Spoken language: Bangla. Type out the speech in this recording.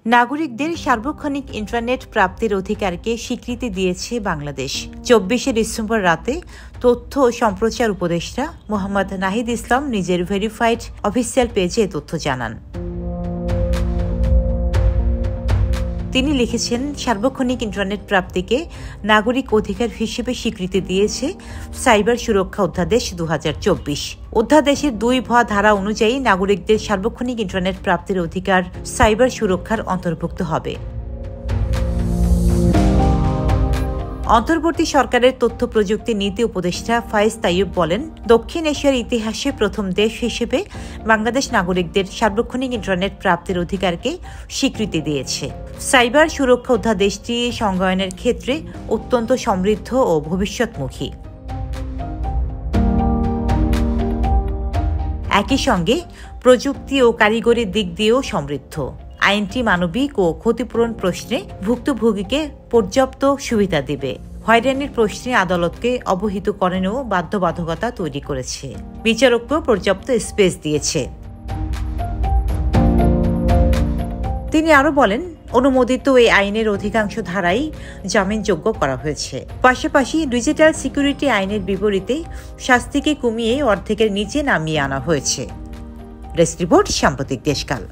নাগরিকদের সার্বক্ষণিক ইন্টারনেট প্রাপ্তির অধিকারকে স্বীকৃতি দিয়েছে বাংলাদেশ। ২৪শে ডিসেম্বর রাতে তথ্য ও সম্প্রচার উপদেষ্টা মোহাম্মদ নাহিদ ইসলাম নিজের ভেরিফাইড অফিসিয়াল পেজে এ তথ্য জানান। তিনি লিখেছেন, সার্বক্ষণিক ইন্টারনেট প্রাপ্তিকে নাগরিক অধিকার হিসেবে স্বীকৃতি দিয়েছে সাইবার সুরক্ষা অধ্যাদেশ ২০২৪। অধ্যাদেশের ২ ধারা অনুযায়ী নাগরিকদের সার্বক্ষণিক ইন্টারনেট প্রাপ্তির অধিকার সাইবার সুরক্ষার অন্তর্ভুক্ত হবে। অন্তর্বর্তী সরকারের তথ্য প্রযুক্তি নীতি উপদেষ্টা ফায়েজ তাইয়ুব বলেন, দক্ষিণ এশিয়ার ইতিহাসে প্রথম দেশ হিসেবে বাংলাদেশ নাগরিকদের সার্বক্ষণিক ইন্টারনেট প্রাপ্তির অধিকারকে স্বীকৃতি দিয়েছে। সাইবার সুরক্ষা অধ্যাদেশটি সংজ্ঞায়নের ক্ষেত্রে অত্যন্ত সমৃদ্ধ ও ভবিষ্যৎমুখী। একই সঙ্গে প্রযুক্তি ও কারিগরি দিক দিয়েও সমৃদ্ধ। আইনটি মানবিক ও ক্ষতিপূরণ প্রশ্নে ভুক্তভোগীকে পর্যাপ্ত সুবিধা দেবে। হয়রানির প্রশ্নে আদালতকে অবহিত করেনও বাধ্যবাধকতা তৈরি করেছে। বিচারককেও পর্যাপ্ত স্পেস দিয়েছে। তিনি আরও বলেন, অনুমোদিত এই আইনের অধিকাংশ ধারাই জামিনযোগ্য করা হয়েছে। পাশাপাশি ডিজিটাল সিকিউরিটি আইনের বিপরীতে শাস্তিকে কমিয়ে অর্ধেকের নিচে নামিয়ে আনা হয়েছে। ডেস্ক রিপোর্ট, সাম্প্রতিক দেশকাল।